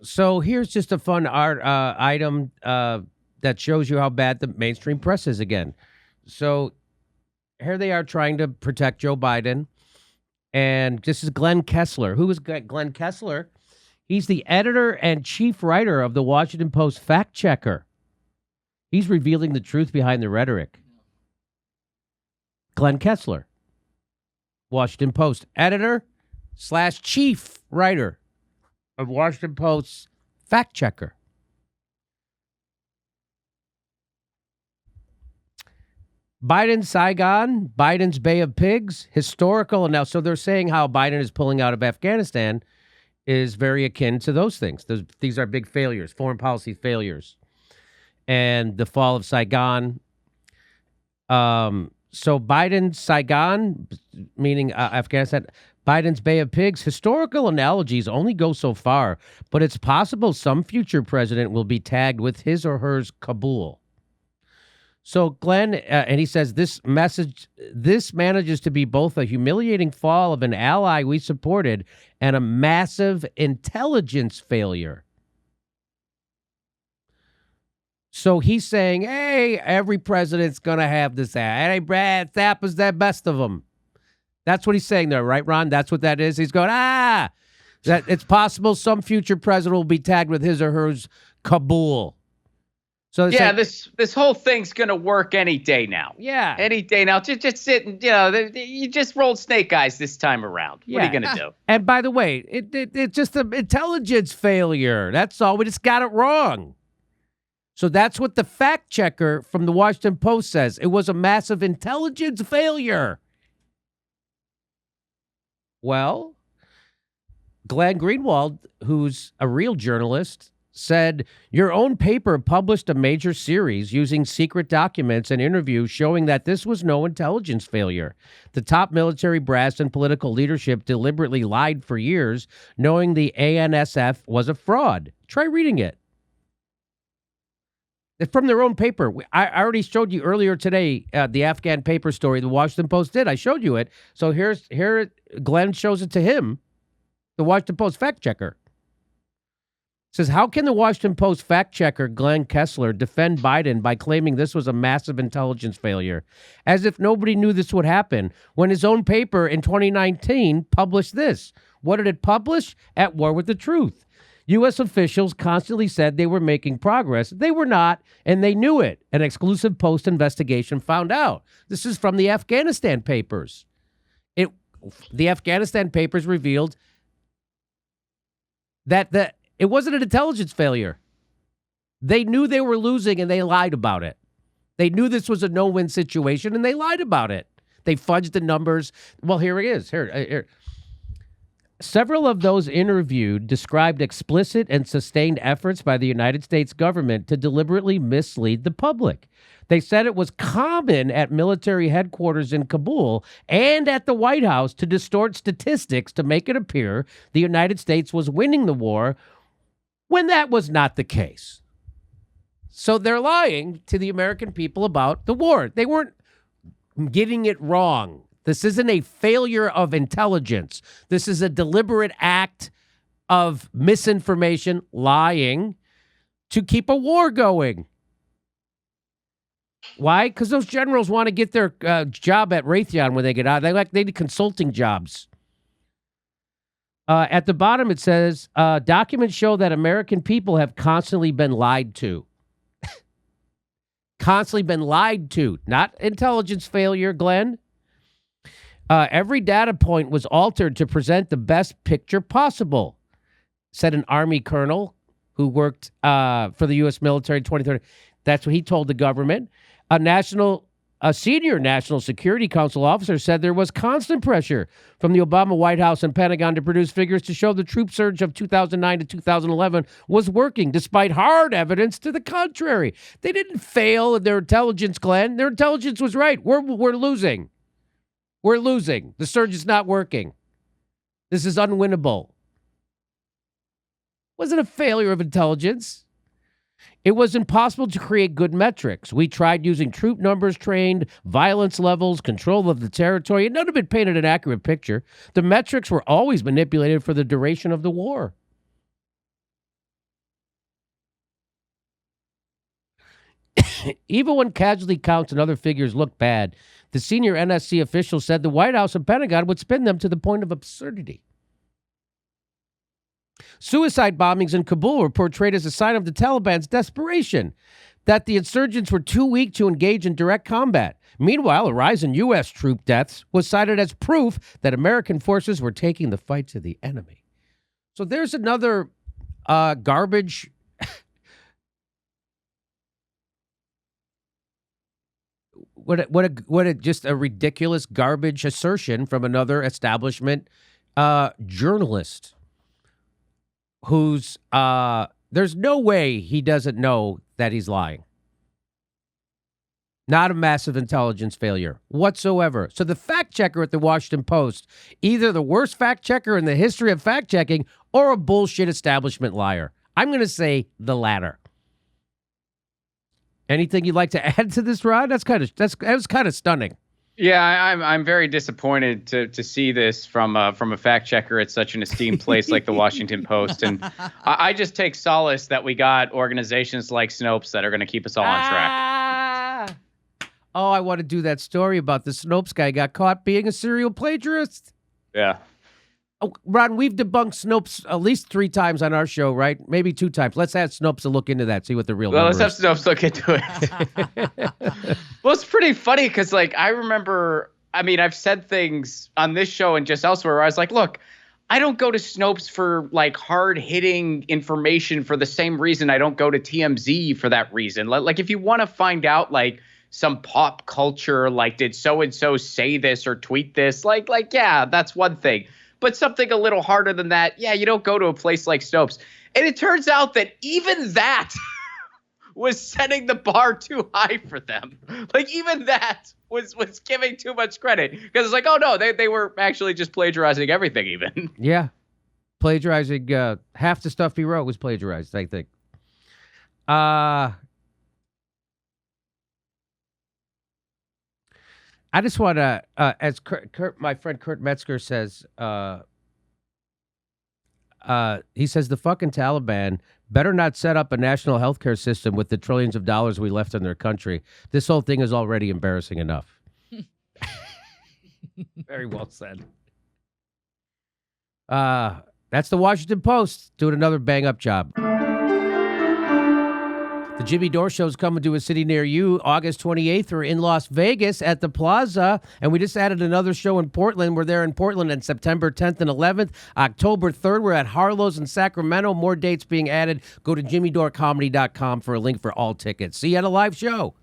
So here's just a fun art item that shows you how bad the mainstream press is again. So here they are trying to protect Joe Biden. And this is Glenn Kessler. Who is Glenn Kessler? He's the editor and chief writer of the Washington Post Fact Checker. He's revealing the truth behind the rhetoric. Glenn Kessler, Washington Post editor / chief writer of Washington Post Fact Checker. Biden's Saigon, Biden's Bay of Pigs, historical. And now, so they're saying how Biden is pulling out of Afghanistan is very akin to those things. These are big failures, foreign policy failures. And the fall of Saigon. So Biden's Saigon, meaning Afghanistan, Biden's Bay of Pigs, historical analogies only go so far, but it's possible some future president will be tagged with his or hers Kabul. So Glenn, and he says this manages to be both a humiliating fall of an ally we supported and a massive intelligence failure. So he's saying, hey, every president's going to have this. Hey, Brad, Thap is the best of them. That's what he's saying there, right, Ron? That's what that is. He's going, that it's possible some future president will be tagged with his or hers Kabul. So yeah, this whole thing's going to work any day now. Yeah. Any day now. Just sit and, you just rolled snake eyes this time around. What are you going to do? And by the way, it's just an intelligence failure. That's all. We just got it wrong. So that's what the fact checker from the Washington Post says. It was a massive intelligence failure. Well, Glenn Greenwald, who's a real journalist, said, your own paper published a major series using secret documents and interviews showing that this was no intelligence failure. The top military brass and political leadership deliberately lied for years, knowing the ANSF was a fraud. Try reading it. It's from their own paper. I already showed you earlier today the Afghan paper story the Washington Post did. I showed you it. So here Glenn shows it to him, the Washington Post fact checker. Says, how can the Washington Post fact checker Glenn Kessler defend Biden by claiming this was a massive intelligence failure, as if nobody knew this would happen, when his own paper in 2019 published this? What did it publish? At war with the truth. U.S. officials constantly said they were making progress. They were not, and they knew it. An exclusive Post investigation found out. This is from the Afghanistan Papers. The Afghanistan Papers revealed that it wasn't an intelligence failure. They knew they were losing, and they lied about it. They knew this was a no-win situation, and they lied about it. They fudged the numbers. Well, here it is. Here. Several of those interviewed described explicit and sustained efforts by the United States government to deliberately mislead the public. They said it was common at military headquarters in Kabul and at the White House to distort statistics to make it appear the United States was winning the war when that was not the case. So they're lying to the American people about the war. They weren't getting it wrong. This isn't a failure of intelligence. This is a deliberate act of misinformation, lying, to keep a war going. Why? Because those generals want to get their job at Raytheon when they get out. They need consulting jobs. At the bottom, it says, documents show that American people have constantly been lied to. Constantly been lied to. Not intelligence failure, Glenn. Every data point was altered to present the best picture possible, said an Army colonel who worked for the U.S. military in 2030. That's what he told the government. A senior National Security Council officer said there was constant pressure from the Obama White House and Pentagon to produce figures to show the troop surge of 2009 to 2011 was working, despite hard evidence to the contrary. They didn't fail in their intelligence, Glenn. Their intelligence was right. We're losing. We're losing. The surge is not working. This is unwinnable. Wasn't a failure of intelligence. It was impossible to create good metrics. We tried using troop numbers trained, violence levels, control of the territory, and none of it painted an accurate picture. The metrics were always manipulated for the duration of the war. Even when casualty counts and other figures look bad, the senior NSC official said the White House and Pentagon would spin them to the point of absurdity. Suicide bombings in Kabul were portrayed as a sign of the Taliban's desperation, that the insurgents were too weak to engage in direct combat. Meanwhile, a rise in U.S. troop deaths was cited as proof that American forces were taking the fight to the enemy. So there's another garbage. Just a ridiculous garbage assertion from another establishment journalist who's there's no way he doesn't know that he's lying. Not a massive intelligence failure whatsoever. So the fact checker at the Washington Post, either the worst fact checker in the history of fact checking or a bullshit establishment liar. I'm going to say the latter. Anything you'd like to add to this, Rod? That was kind of stunning. Yeah, I'm very disappointed to see this from a fact checker at such an esteemed place like the Washington Post, and I just take solace that we got organizations like Snopes that are going to keep us all on track. Oh, I want to do that story about the Snopes guy got caught being a serial plagiarist. Yeah. Oh, Ron, we've debunked Snopes at least 3 times on our show, right? Maybe 2 times. Let's have Snopes to look into that, see what the real number is. Let's have Snopes look into it. Well, it's pretty funny because, like, I remember, I mean, I've said things on this show and just elsewhere where I was like, look, I don't go to Snopes for, like, hard-hitting information for the same reason I don't go to TMZ for that reason. Like, if you want to find out, like, some pop culture, like, did so-and-so say this or tweet this? Like, yeah, that's one thing. But something a little harder than that, yeah, you don't go to a place like Snopes. And it turns out that even that was setting the bar too high for them. Like, even that was giving too much credit. Because it's like, oh, no, they were actually just plagiarizing everything even. Yeah. Plagiarizing, half the stuff he wrote was plagiarized, I think. I just want to, as my friend Kurt Metzger says, he says the fucking Taliban better not set up a national healthcare system with the trillions of dollars we left in their country. This whole thing is already embarrassing enough. Very well said. That's the Washington Post doing another bang-up job. The Jimmy Dore Show is coming to a city near you August 28th. We're in Las Vegas at the Plaza, and we just added another show in Portland. We're there in Portland on September 10th and 11th. October 3rd, we're at Harlow's in Sacramento. More dates being added. Go to jimmydoorecomedy.com for a link for all tickets. See you at a live show.